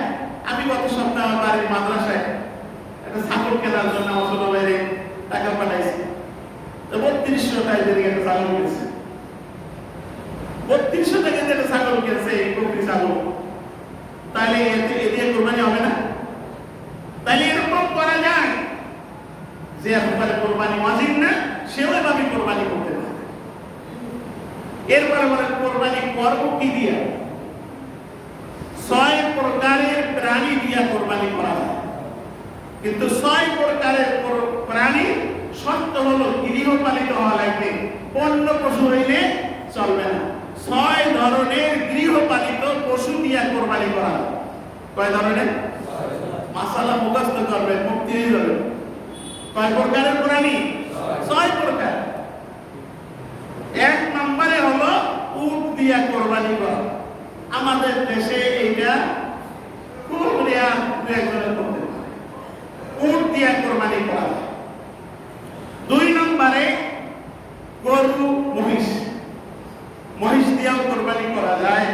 আমি গত সপ্তাহে আমার বাড়ির মাদ্রাসায় একটা ছাগল কেনার জন্য আমার ছোট ভাইরে টাকা পাঠাইছি, তো 3200 টাকা দিয়ে একটা ছাগল কিনেছে। 3200 টাকা দিয়ে একটা ছাগল কিনেছে, এই বকরি ছাগল, তাহলে এতে দিয়ে কোরবানি হবে না? তাহলে এরকম করা যায় যে আপনার কোরবানি ওয়াজিব না, সেও এভাবে কোরবানি করতে পারে। এরপরে বলে কোরবানি করব কি দিয়া? 6 প্রকারের প্রাণী দিয়া কোরবানি করা হয়, কিন্তু 6 প্রকারের প্রাণী শর্ত হলো গৃহপালিত হওয়া লাগবে, পণ্য পশু হইলে চলবে না। 6 ধরনের গৃহপালিত পশু দিয়া কোরবানি করা হয়। কয় ধরনের? মাসালা মুখস্থ করবেন, মুক্তি হয়ে যাবে। কয় প্রকারের প্রাণী? 6 প্রকার। 1 নম্বরে হলো উট দিয়া কোরবানি করা। আমাদের দেশে এইটা খুব রেয়ার, একজনের করতে পারে, উট দিয়া কোরবানি করা। 2 নম্বরে গরু, মহিষ। মহিষ দিয়াও কোরবানি করা যায়,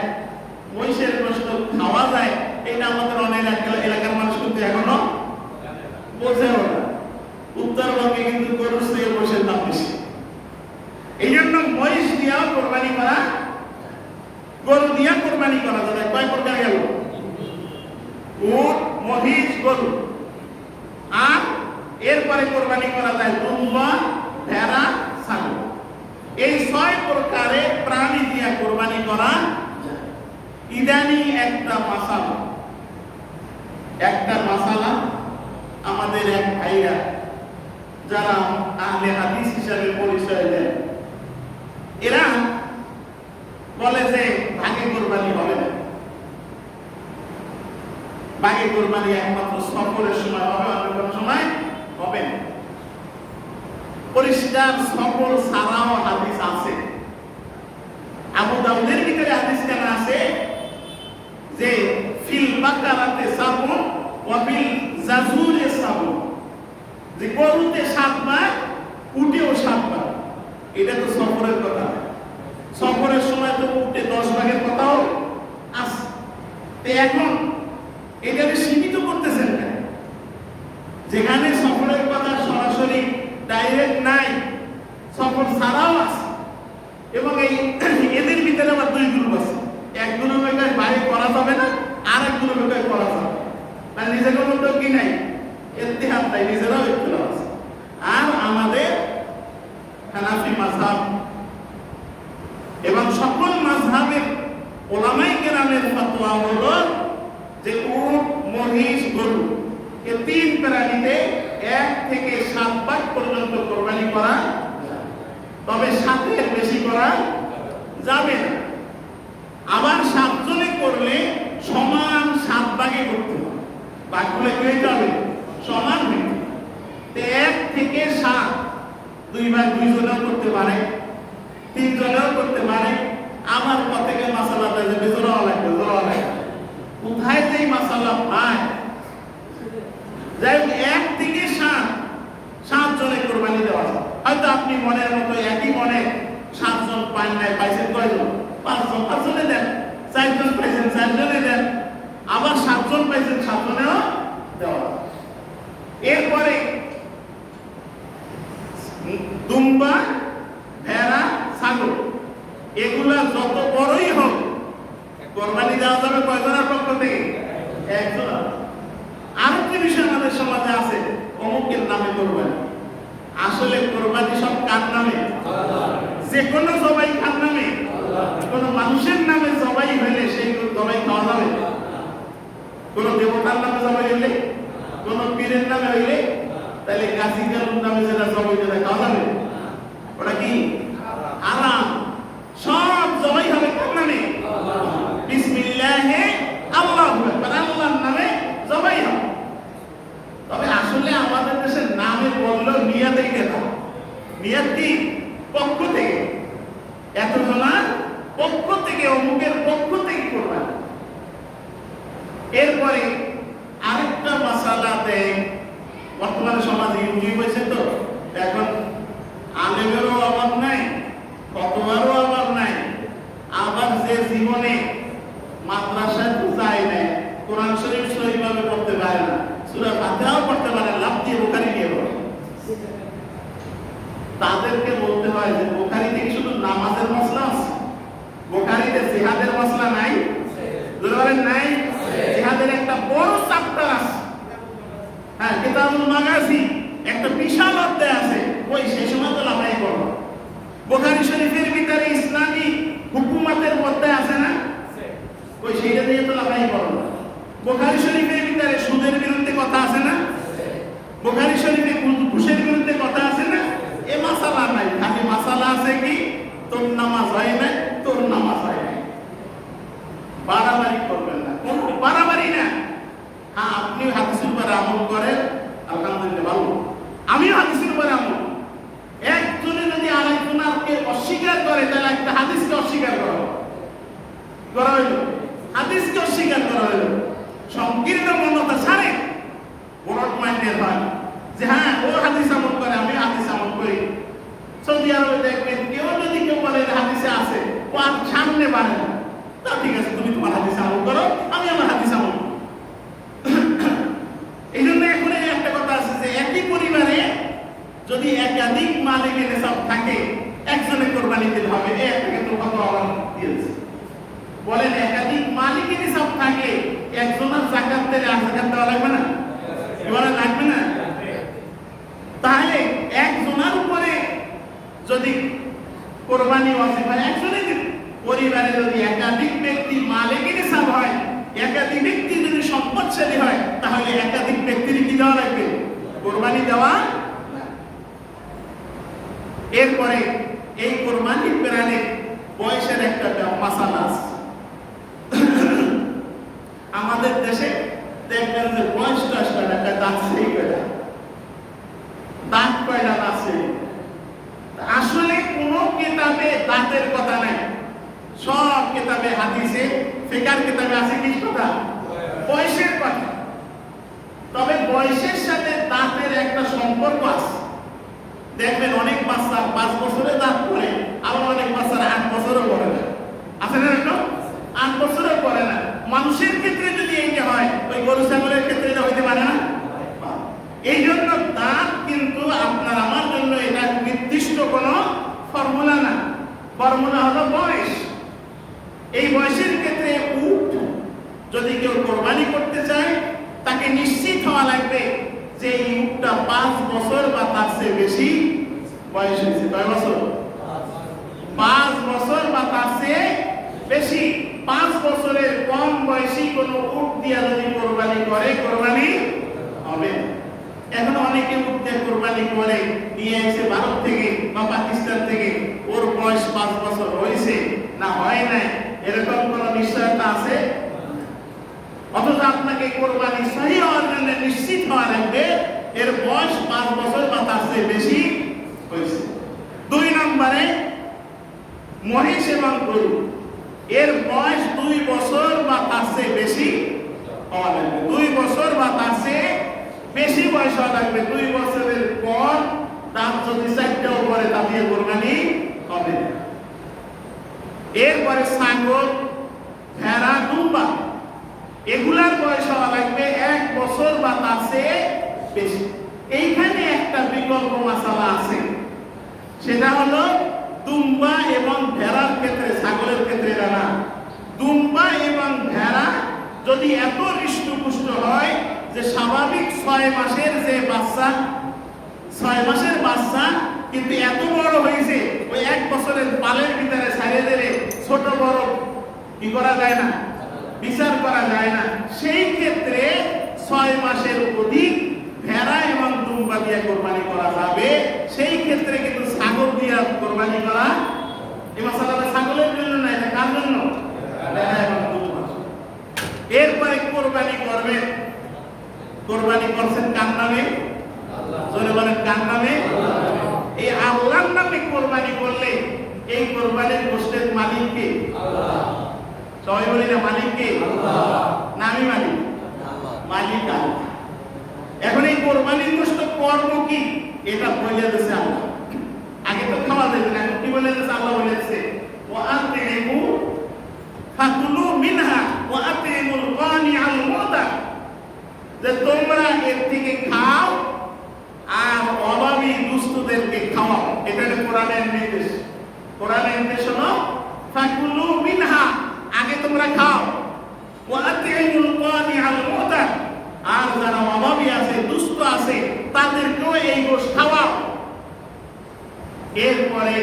মহিষের গোশত খাওয়া যায়। এটা আমাদের অনেক এলাকার মানুষ কিন্তু এখনো বোঝেও না। উত্তরবঙ্গে কিন্তু গরুর চেয়ে মহিষের দাম বেশি, এই জন্য মহিষ দিয়াও কোরবানি করা, গরু দিয়া কোরবানি করা যাবে। কয় প্রকার গেল? উট, মহিষ, গরু। আর এরপরে কোরবানি করা যায় দুম্বা, ভেড়া, ছাগল। এই 6 প্রকারে প্রাণী দিয়া কোরবানি করা। ইদানি একটা মাসালা আমাদের এক ভাইরা যারা আহলে হাদিস হিসাবে পরিচয় দেয়, এরা বলে যে ভাগে কোরবানি হবে না, ভাগে কোরবানি একমাত্র সফরের সময় হবে, অন্য কোনো সময় হবে না। পরিষ্কার সফর ছাড়াও হাদিস আছে। আবু দাউদের ভিতরে হাদিস কেন আছে যে ফিল বাকারাতে সাবুন ওয়া ফিল জাজুরে সাবুন, যে গরুতে 7 বার, উটেও 7 বার। এটা তো সফরের কথা। সফরের সময় তো উটে 10 ভাগের কথাও আছে। তো এখন এটাকে সীমিত করতেছেন না, যেখানে সফরের কথা সরাসরি ডাইরেক্ট নাই, সফর ছাড়াও আছে। এবং এই এদের ভিতরে আবার 2 গ্রুপ আছে। এক গ্রুপে কয় বাইরে করা যাবে না, আর এক গ্রুপে কয় করা যাবে। মানে নিজেদের মধ্যেও কি নাই, ইত্তেহাদ নাই, নিজেরাও ইখতিলাফ আছে। আর আমাদের হানাফি মাযহাব এবং সকল মাযহাবের উলামায়ে কেরামের ফতোয়া হলো যে উট, মহিষ, গরু এই 3 প্রাণীতে 1 থেকে 7 বার পর্যন্ত কোরবানি করা, তবে 7-এর বেশি করা যাবে না। আবার 7 জনে করলে সমান 7 ভাগে করতে হবে, ভাগগুলো কি হইতে হবে? সমান হইতে হবে। 1 থেকে 7 2 ভাগ 2 জনেও করতে পারে, 3 জনেও করতে পারে। আমার প্রত্যেকে মাসালা দেয় যে জোড়া লাগবে, জোড়া লাগবে। কোথায় যে মাসালা পায়? যাই 1 থেকে 7 জনে কোরবানি দেওয়া যায়। হয়তো আপনি মনের মতো একই মনে 7 জন পান নাই, পাইছেন কয়জন? 5 জন, 5 জনে দেন। 4 জন পাইছেন, 4 জনে দেন। আবার 7 জন পাইছেন, 7 জনেও দেওয়া। এরপরে দুম্বা, ভেড়া, ছাগল, এগুলা যত বড়ই হোক কোরবানি দেওয়া যাবে কয়জনের পক্ষ থেকে? 1 জন। আরেকটি বিষয় আমাদের সমাজে আছে, অমুকের নামে কোরবানি। আসলে কোরবানি সব কার নামে? যে কোনো জবাই কার নামে? কোন মানুষের নামে জবাই হইলে সেই জবাই খাওয়া যাবে? কোন দেবতার নামে জবাই হইলে, কোন পীরের নামে হইলে তাহলে গাছি কালুর নামে যেটা জবাই যেটা খাওয়া যাবে ওটা কি হারাম। সব জবাই হবে কোন নামে? বিসমিল্লাহে আল্লাহু আকবার, আল্লাহর নামে জবাই হবে। তবে আসলে আমাদের দেশের নামে বললো নিয়াতেই দেওয়া, নিয়াত কি পক্ষ থেকে, এতজনার পক্ষ থেকে, অমুকের পক্ষ থেকে করবেন। এরপরে আরেকটা মাসালাতে বর্তমানে সমাজে ইউটিউব হয়েছে, তো এখন আলেমেরও অভাব নাই, ফতোয়ারও অভাব নাই, আবার যে জীবনে মাদ্রাসায় তো যায় না, কোরআন শরীফ সহিভাবে পড়তে পারে না, সূরা ফাতিহাও পড়তে পারে, লাফ দিয়ে বুখারী নিয়ে পড়ে, তাদেরকে বলতে হয় যে বুখারীতে কি শুধু নামাজের মসলা আছে? বুখারীতে জিহাদের মসলা নাই? বলেন নাই? জিহাদের একটা বড় চ্যাপ্টার আছে, হ্যাঁ, কিতাবুল মাগাজি একটা বিশাল অধ্যায় আছে, ওই সেই সময় তো লাফাই করো। বুখারী শরীফের ভিতরে ইসলামী হুকুমাতের অধ্যায় আছে না? ওই সেইটা দিয়ে তো লাফাই করো। বুখারী শরীফের ভিতরে সুদের বিরুদ্ধে কথা আছে না? বুখারী শরীফে ঘুষের বিরুদ্ধে কথা আছে না? এ মাসালা নাই, খালি মাসালা আছে কি তোর নামাজ হয় না, তোর নামাজ হয় না। বাড়াবাড়ি করবেন না, কোন বাড়াবাড়ি না। হ্যাঁ, আপনি হাদিসের উপর আমল করেন, আলহামদুলিল্লাহ ভালো, আমিও হাদিসের উপর আমল। একজনে যদি আরেকজনকে অস্বীকার করে তাহলে একটা হাদিসকে অস্বীকার করা হইল, হাদিসকে অস্বীকার করা হইল। সংকীর্ণ মনতা ছাড়ে ব্রড মাইন্ডের হয় যে হ্যাঁ ও হাদিস আমল করে, আমি হাদিস আমল করি। সৌদি আরবে দেখবেন কেউ যদি কেউ বলে হাদিসে আছে, ও আর সামনে বাড়ে না, তা ঠিক আছে তুমি তোমার হাদিস আমল করো, আমি আমার হাদিস আমল করি। এই জন্য এখন একটা কথা আছে যে একই পরিবারে যদি একাধিক মালিকের নিসাব থাকে, একজনে কোরবানি দিতে হবে, একটা কিন্তু কত আলাদা দিয়েছে। বলেন একাধিক মালিকের নিসাব থাকে, একজনের যাকাত দিলে আর যাকাত দেওয়া লাগবে না? বলেন লাগবে না? তাহলে একজনের উপরে যদি কোরবানি ওয়াজিব হয়, একজনে দিন। পরিবারে যদি একাধিক ব্যক্তি মালিকের নিসাব হয়, একাধিক ব্যক্তি যদি সম্পদশালী হয়, তাহলে একাধিক ব্যক্তির কি দেওয়া লাগবে? কোরবানি দেওয়া। এরপরে এই কোরবানির প্রাণে বয়সের একটা মাসালা আছে। আমাদের দেশে দেখবেন যে বয়সটা আসলে একটা দাঁত সেই কয়টা, দাঁত কয়টা আছে। আসলে কোন কিতাবে দাঁতের কথা নাই, সব কিতাবে হাদিসে ফিকার কিতাবে আছে কি কথা? বয়সের কথা। তবে বয়সের সাথে দাঁতের একটা সম্পর্ক আছে। দেখবেন অনেক বাচ্চা 5 বছরে দাঁত পড়ে, আবার অনেক বাচ্চারা 8 বছরও পড়ে না, আছে না? 8 বছরও পড়ে না। মানুষের ক্ষেত্রে যদি এইটা হয়, ওই গরু ছাগলের ক্ষেত্রে এটা হইতে পারে না। এই জন্য দাঁত কিন্তু আপনার আমার জন্য এটা নির্দিষ্ট কোনো ফর্মুলা না, ফর্মুলা হলো বয়স। এই বয়সের ক্ষেত্রে উট যদি কেউ কোরবানি করতে চায়, তাকে নিশ্চিত হওয়া লাগবে যে এই উটটা 5 বছর বা তার চেয়ে বেশি বয়স হয়েছে। কয় বছর? 5 বছর বা তার চেয়ে বেশি। 5 বছরের কম বয়সী কোনো উট দিয়া যদি কোরবানি করে, কোরবানি হবে। এখন অনেকে উট দিয়ে কোরবানি করে নিয়ে এসে ভারত থেকে বা পাকিস্তান থেকে, ওর বয়স 5 বছর হয়েছে না হয় নাই এরকম কোন নিশ্চয়তা আছে? অথচ আপনাকে কোরবানি সহি হওয়ার জন্য নিশ্চিত হওয়া লাগবে এর বয়স 5 বছর বা তার চেয়ে বেশি হয়েছে। 2 নম্বরে মহিষ এবং গরু, এর বয়স 2 বছর বা তার চেয়ে বেশি হওয়া লাগবে। 2 বছর বা তার চেয়ে বেশি বয়স হওয়া লাগবে। 2 বছরের পর দাঁত যদি 4টাও পরে তা দিয়ে কোরবানি হবে। এরপরে ছাগল, ভেড়া, দুম্বা, এগুলার বয়স হওয়া লাগবে 1 বছর বা তার চেয়ে বেশি। এইখানে একটা বিকল্প মাসালা আছে, সেটা হলো দুম্বা এবং ভেড়ার ক্ষেত্রে, ছাগলের ক্ষেত্রে না। দুম্বা এবং ভেড়া যদি এত হৃষ্টপুষ্ট হয় যে স্বাভাবিক 6 মাসের যে বাচ্চা, 6 মাসের বাচ্চা কিন্তু এত বড় হয়েছে, ওই 1 বছরের পালের ভিতরে ছাড়িয়ে দিলে ছোট বড় কি করা যায় না, বিচার করা যায় না। সেই ক্ষেত্রে 6 মাসের অধিক ভেড়া এবং দুম্বা দিয়ে কোরবানি করা যাবে। সেই ক্ষেত্রে কিন্তু ছাগল দিয়ে কোরবানি করা, এই মাসালাটা ছাগলের জন্য না, এটা কার জন্য? ভেড়া এবং দুম্বা। এরপরে কোরবানি করবেন, কোরবানি করছেন কার নামে? আল্লাহ। জোরে বলেন কার নামে? আল্লাহ। এই আল্লাহর নামে কোরবানি করলে এই কোরবানির গোশতের মালিক কে? আল্লাহ। সবাই বলি না মালিক কে? আল্লাহ। নামই মালিক, মালিক আল্লাহ। এখন এই কোরবানির গোশত কর্ম কি এটা বলে দিয়েছে আল্লাহ। আগে তো খাওয়া যেত না, এখন কি বলে দিয়েছে? আল্লাহ বলেছে ওয়া আতিমু ফাকুলু মিনহা ওয়া আতিমুল কানিআল মুতাক, যে তোমরা এর থেকে খাও আর অভাবী দুস্থদেরকে খাওয়াও। এটা কোরআনের নির্দেশ। কোরআনের নির্দেশ হলো ফাকুলু মিনহা, আগে তোমরা খাও, ওয়া আতিমুল কানিআল মুতাক, আর যারা অভাবী আছে, দুস্থ আছে, তাদেরকেও এই গোশত খাওয়াও। এরপরে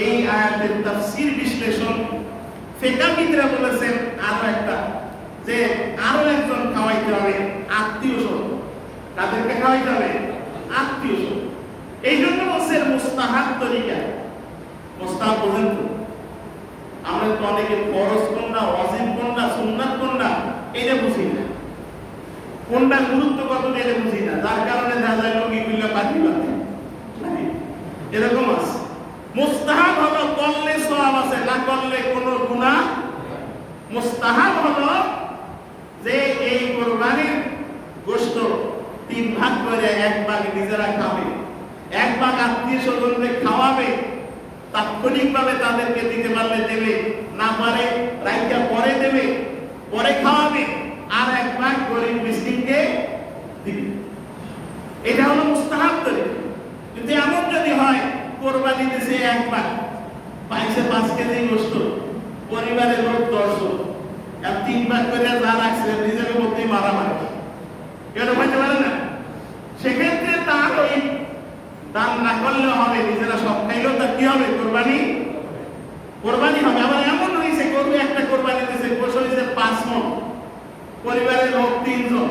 এই আয়াতের তাফসীর বিশ্লেষণ ফিকাহবিদরা বলেছেন আরো একটা, যে আরো একজন খাওয়াইতে হবে, আত্মীয়স্বজন। তাদেরকে খাওয়াইতে হবে আত্মীয়স্বজন। এই জন্য বলছে মুস্তাহাব তরিকা। মুস্তাহাব বোঝেন তো? আমরা তো অনেকে ফরজ কোনটা, ওয়াজিব কোনটা, সুন্নাত কোনটা এটা বুঝি না, কোনটা গুরুত্ব কত এটা বুঝি না, যার কারণে দেখা যায় লোকে গুলা বাকি বাকি এরকম আছে। মুস্তাহাব হলো করলে সওয়াব আছে, না করলে কোনো গুনাহ। মুস্তাহাব হলো যে এই কোরবানির গোশত 3 ভাগ করে 1 ভাগ নিজেরা খাবে, 1 ভাগ আত্মীয়-স্বজনদের খাওয়াবে, তাৎক্ষণিকভাবে তাদেরকে দিতে পারলে দেবে, না পারে রাইখা পরে দেবে, পরে খাওয়াবে, আর 1 ভাগ গরিব মিসকিনকে দিবে। এটা হলো মুস্তাহাব তরিকা। কিন্তু এমন যদি হয় কোরবানি দিছে 1 ভাগ, পাইছে 5 কেজি গোশত, পরিবারের লোক 10 জন, আর 3 ভাগ করে যা রাখছে নিজের মধ্যে মারামারি, কেন হইতে পারে না? সেক্ষেত্রে তার ওই দান না করলেও হবে, নিজেরা সব খাইলেও তার কি হবে? কোরবানি কোরবানি হবে। আবার এমন হয়েছে গরু একটা কোরবানি দিয়েছে, গোশত হয়েছে 5 মণ, পরিবারের লোক 3 জন,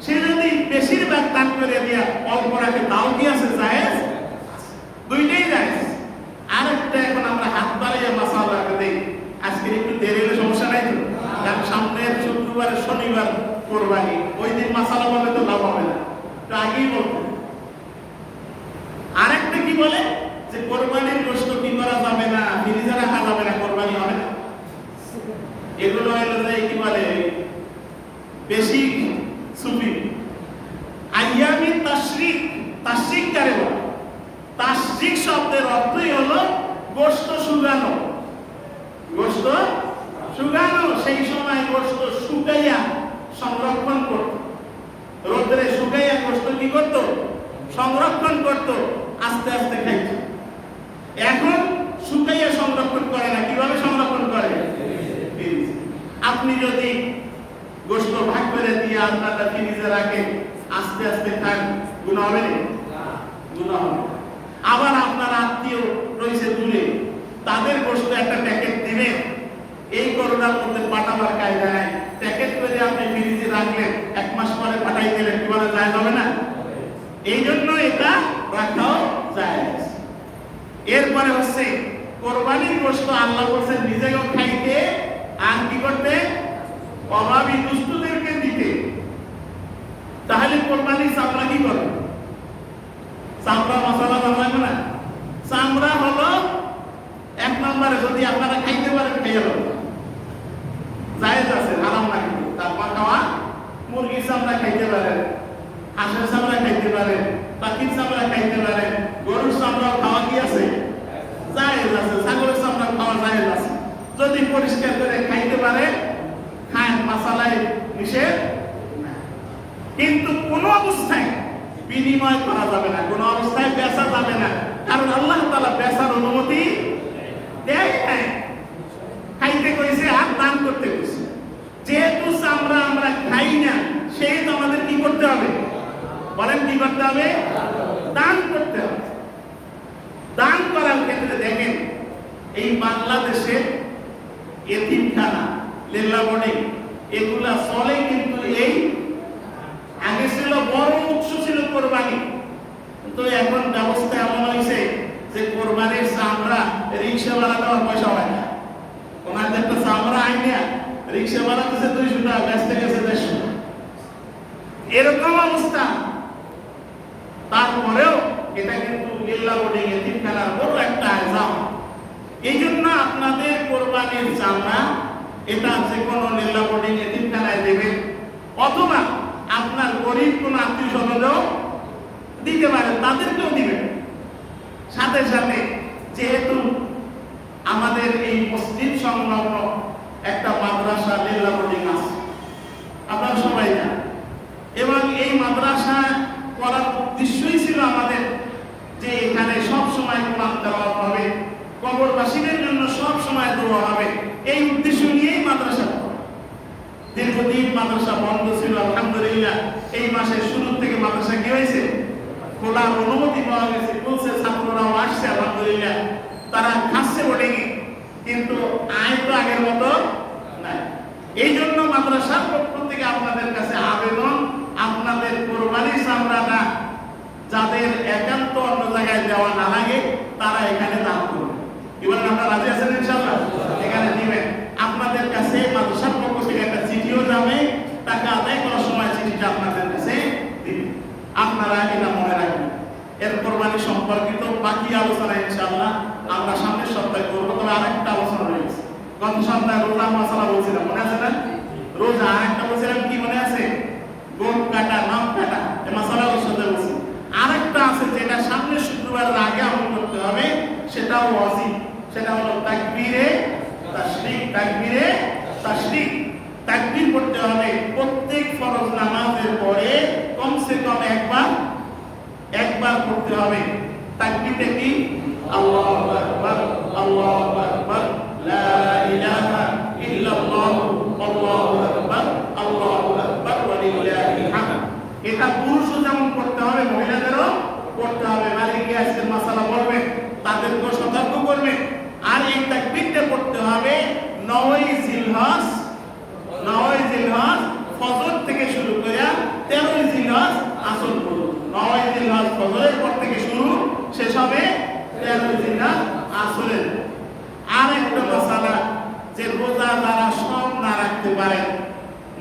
সে যদি বেশিরভাগ দান করে দিয়া অল্প রাখে, তাও কি আছে? জায়েজ, দুইটাই জায়েজ। আরেকটা এখন আমরা হাত বাড়িয়ে মাসালা দেই, আজকে একটু দেরি হলে সমস্যা নাই তো, কারণ সামনের শুক্রবার শনিবার কোরবানি, ওই দিন মাসালা বলে তো লাভ হবে না, তো আগেই বলবো। আরেকটা কি বলে যে কোরবানির গোশত কি করা যাবে না, ফ্রিজে রাখা যাবে না, কোরবানি হবে না। এগুলো হলো যে কি বলে বেশি সুফি আইয়ামি তাশরিক। তাশরিক কারে বলে? তাশরিক শব্দের অর্থই হলো গোশত শুকানো। গোশত শুকানো, সেই সময় গোশত শুকাইয়া সংরক্ষণ করত, রোদে শুকাইয়া গোশত কি করত? সংরক্ষণ করত, আস্তে আস্তে খাইত। এখন শুকাইয়া সংরক্ষণ করে না, কিভাবে সংরক্ষণ করে? আপনি যদি গোশত ভাগ করে দিয়ে আপনারা ফ্রিজে রাখেন, আস্তে আস্তে খান, গুনাহ হবে না? গুনাহ হবে। আবার আপনার আত্মীয় রয়েছে দূরে, তাদের গোশত একটা প্যাকেট দিবেন, এই করোনার মধ্যে পাঠাবার কায়দা নাই, প্যাকেট করে আপনি ফ্রিজে রাখলেন, 1 মাস পরে পাঠাই দিলেন, কি বলে যায় হবে না? এই জন্য এটা রাখাও যায়। এরপরে হচ্ছে কোরবানির গোশত আল্লাহ বলেছেন নিজেও খাইতে আর কি করতে? অভাবী দুস্থদেরকে দিতে। তাহলে কোরবানির চামড়া কি করে? চামড়া মশলা বানাবে না। চামড়া হলো 1 নম্বরে যদি আপনারা খাইতে পারেন খাইয়া যাবেন, জায়েজ আছে, হারাম না। কিন্তু তারপর খাওয়া মুরগির চামড়া খাইতে পারেন, হাঁসের চামড়া খাইতে পারেন, পাখির চামড়া খাইতে পারেন, গরুর চামড়া খাওয়া কি আছে? জায়েজ আছে। ছাগলের চামড়া খাওয়া জায়েজ আছে, যদি পরিষ্কার করে খাইতে পারে খান, মাসালায় নিষেধ না। কিন্তু কোন অবস্থায় বিনিময় করা যাবে না, কোন অবস্থায় বেচা যাবে না, কারণ আল্লাহ তাআলা বেচার অনুমতি দেয় নাই। খাইতে কইছে আর দান করতে কইছে। যেহেতু চামড়া আমরা খাই না, সেহেতু আমাদের কি করতে হবে? বলেন কি করতে হবে? দান করতে হবে। দান করার ক্ষেত্রে দেখেন, এই বাংলাদেশে এতিমখানা, লেল্লা বোর্ডিং, এগুলা চলে কিন্তু এই আগে ছিল বড় উৎস ছিল কোরবানি, কিন্তু এখন ব্যবস্থা এমন হয়েছে যে কোরবানির চামড়া রিক্সা ভাড়া দেওয়ার পয়সা হয় না। ওনাদের একটা চামড়া আইনিয়া রিক্সা ভাড়া দিচ্ছে 200 টাকা, বেচতে গেছে 150 টাকা, এরকম অবস্থা। তারপরেও এটা কিন্তু লিল্লাহ বোর্ডিং এতিমখানার বড় একটা আয়োজন। এই জন্য আপনাদের কোরবানির চামড়া এটা যে কোনো লিল্লাহ বোর্ডিং এতিমখানায় দেবেন, অথবা আপনার গরিব কোন আত্মীয় স্বজনও দিতে পারেন, তাদেরকেও দিবেন। সাথে সাথে যেহেতু আমাদের এই মসজিদ সংলগ্ন একটা মাদ্রাসা লিল্লাহ বোর্ডিং আছে, আপনারা সবাই জানেন, এবং এই মাদ্রাসা করার উদ্দেশ্যই ছিল আমাদের যে এখানে সব সময় কোরআন তেলাওয়াত হবে, কবরবাসীদের জন্য সব সময় দোয়া হবে। এই উদ্দেশ্য নিয়েই মাদ্রাসা করা। দীর্ঘদিন মাদ্রাসা বন্ধ ছিল, আলহামদুলিল্লাহ এই মাসের শুরু থেকে মাদ্রাসা কি হয়েছে, খোলার অনুমতি পাওয়া গেছে, বলছে ছাত্ররাও আসছে, আলহামদুলিল্লাহ তারা খাচ্ছে বোর্ডিংয়ে, কিন্তু আয় তো আগের মতো নাই। এই জন্য মাদ্রাসার পক্ষ থেকে আপনাদের কাছে আবেদন, আপনাদের কোরবানির চামড়াটা যাদের একান্ত অন্য জায়গায় দেওয়া না লাগে তারা এখানে দান করবে। এবার আমরা রাজি আছেন ইনশাআল্লাহ? এখানে দিবেন। আপনাদের কাছে মাদ্রাসার পক্ষ থেকে একটা চিঠিও যাবে, টাকা আদায় করার সময় চিঠিটা আপনাদের কাছে দিবেন। আপনারা এটা মনে রাখবেন। এর কোরবানি সম্পর্কিত বাকি আলোচনা ইনশাআল্লাহ আমরা সামনের সপ্তাহে করব। তবে আরেকটা আলোচনা রয়েছে, গত সপ্তাহে রোজা মশলা বলছিলাম, মনে আছে না? রোজা আরেকটা বলছিলাম, কি মনে আছে? গোট কাটা, নাম কাটা, এই মশলার সাথে বলছি। আরেকটা আছে যেটা সামনের শুক্রবারের আগে আমল করতে হবে, সেটাও ওয়াজিব। সেটা হলো তাকবীরে তাশরিক। তাকবীরে তাশরিক, তাকবীর করতে হবে প্রত্যেক ফরজ নামাজের পরে কমসে কম একবার করতে হবে। তাকবীরটা কি? আল্লাহু আকবার, আল্লাহু আকবার, লা ইলাহা ইল্লাল্লাহ, আল্লাহু আকবার, আল্লাহু আকবার ওয়া লিল্লাহিল হামদ। এটা পুরুষও যেমন করতে হবে, মহিলাদেরও করতে হবে। মালিকি আজকের মাসালা বলবেন, তাদেরকেও সতর্ক করবেন। আর এই তাকবীরটা করতে হবে 9 জিলহজ, 9 জিলহজ ফজর থেকে শুরু করে 13 জিলহজ আসর পর্যন্ত। 9 জিলহজ ফজরের পর থেকে শুরু, শেষ হবে 13 জিলহজ আসরের। আর একটা মাসালা, যে রোজা যারা সব না রাখতে পারেন,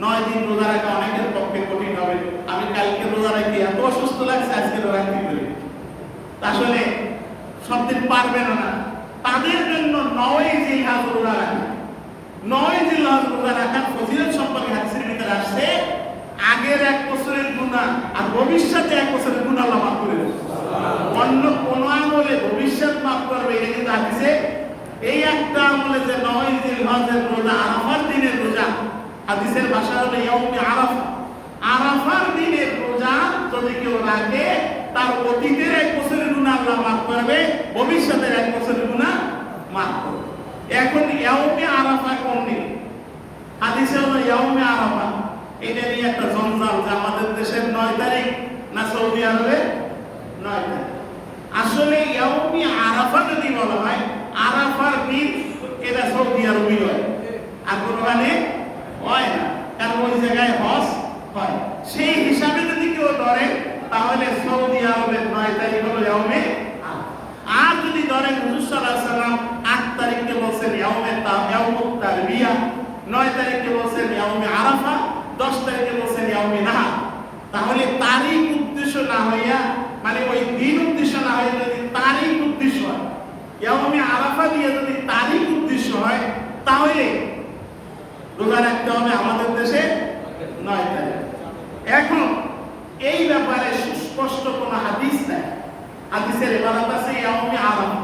9 দিন রোজা রাখা অনেকের পক্ষে কঠিন হবে। আমি কালকে রোজা রাখি, এত অসুস্থ লাগছে, আজকে রাখতে পারি, আসলে সব দিন পারবেন না। তাদের জন্য 9 জিলহজ রোজা রাখা। 9 জিলহজ রোজা রাখার ফজিলত সম্পর্কে হাদিসের ভিতরে আসছে, আগের 1 বছরের গুনাহ আর ভবিষ্যতে 1 বছরের গুনাহ আল্লাহ মাফ করে দেবে। অন্য কোন আমলে ভবিষ্যৎ মাফ করবে, এটা কিন্তু হাদিসে এই একটা আমলে যে 9 জিলহজের রোজা, আরাফার দিনের রোজা, হাদিসের ভাষা হলো ইয়াউমে আরাফা। আরাফার দিনের রোজা যদি কেউ রাখে, তার অতীতের 1 বছরের গুনাহ আল্লাহ মাফ করবে, ভবিষ্যতের 1 বছরের গুনাহ মাফ করবে। এখন ইয়াউমে আরাফা কোন দিন? হাদিসে হলো ইয়াউমে আরাফা। এটা নিয়ে একটা জঞ্জাল যে আমাদের দেশের 9 তারিখ না সৌদি আরবে 9 তারিখ। আসলে ইয়াউমে আরাফা যদি বলা হয়, আরাফার দিন এটা সৌদি আরবই হয়, আর কোরবানি হয় না, কারণ ওই জায়গায় হজ হয়। সেই হিসাবে যদি কেউ ধরে, তাহলে সৌদি আরবের 9 তারিখ হলো ইয়াউমে আরাফা। আর যদি ধরেন হুজুর সাল্লাল্লাহু আলাইহি সাল্লাম 8 তারিখকে বলছেন ইয়াউমুত তারবিয়া, 9 তারিখকে বলছেন ইয়াউমে আরাফা, 10 তারিখে বলছেন ইয়াউমে নাহার, তাহলে তারিখ উদ্দেশ্য না হইয়া, মানে ওই দিন উদ্দেশ্য না হইয়া যদি তারিখ উদ্দেশ্য হয়, ইয়াউমে আরাফা দিয়ে যদি তারিখ উদ্দেশ্য হয়, তাহলে রোজা রাখতে হবে আমাদের দেশে 9 তারিখ। এখন এই ব্যাপারে সুস্পষ্ট কোনো হাদিস নাই। হাদিসের ইবারত আছে ইয়াউমে আরাফা,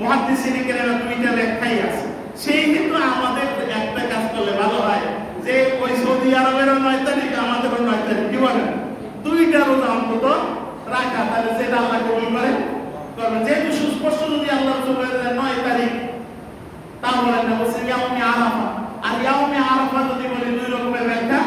মুহাদ্দিসিনে কেরাম দুইটা ব্যাখ্যাই আছে। সেই কিন্তু আমাদের একটা কাজ করলে ভালো হয়, যে ওই সৌদি আরবেরও 9 তারিখ, আমাদেরও 9 তারিখ, কি বলেন? 2টা রোজা অন্তত রাখা, তাহলে সেটা আল্লাহ কবুল করে করবেন। যেহেতু সুস্পষ্ট যদি আল্লাহ বলে 9 তারিখ, তাহলে না বলছে ইয়াউমে আরাফা। আর ইয়াউমে আরাফা যদি বলি 2 রকমের ব্যাখ্যা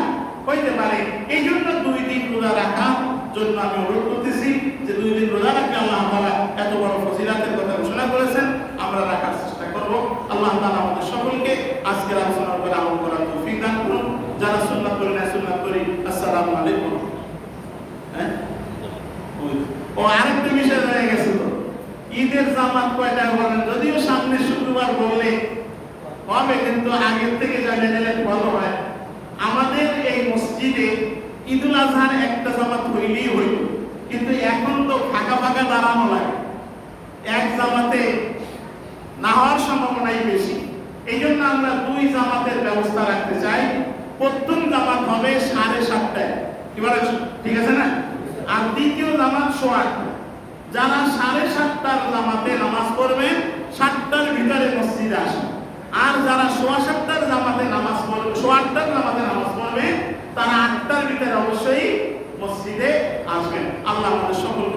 হইতে পারে। এই জন্য 2 দিন রোজা রাখার জন্য আমি অনুরোধ করতেছি যে 2 দিন রোজা রাখলে আল্লাহ তাআলা এত বড় ফজিলাতের কথা ঘোষণা করেছেন, আমরা রাখার চেষ্টা করব। আল্লাহ তাআলা আমাদের সকলকে আজকের আলোচনার উপর আমল করার তৌফিক দান করুন। যারা সুন্নাত করেন সুন্নাত করি। আসসালামু আসসালামু আলাইকুম। হ্যাঁ, ও আরেকটা বিষয় রয়ে গেছে তো, ঈদের জামাত কয়টা বলেন? যদিও সামনে শুক্রবার বললে হবে, কিন্তু আগের থেকে জানিয়ে নিলে ভালো হয়। আমাদের এই মসজিদে ঈদুল আজহার একটা জামাত হইলেই হইল, কিন্তু এখন তো ফাঁকা ফাঁকা দাঁড়ানো লাগে, এক জামাতে না হওয়ার সম্ভাবনাই বেশি। এই জন্য আমরা দুই জামাতের ব্যবস্থা রাখতে চাই। প্রথম জামাত হবে 7:30টায়, এবার ঠিক আছে না? আর দ্বিতীয় জামাত 8:30। যারা 7:30টার জামাতে নামাজ পড়বেন 7টার ভিতরে মসজিদে আসেন, আর যারা 7:15টার জামাতে নামাজ পড়বে, 8:30টার জামাতে নামাজ পড়বে, তারা 8টার ভিতরে অবশ্যই মসজিদে আসবেন। আল্লাহ আমাদের সকল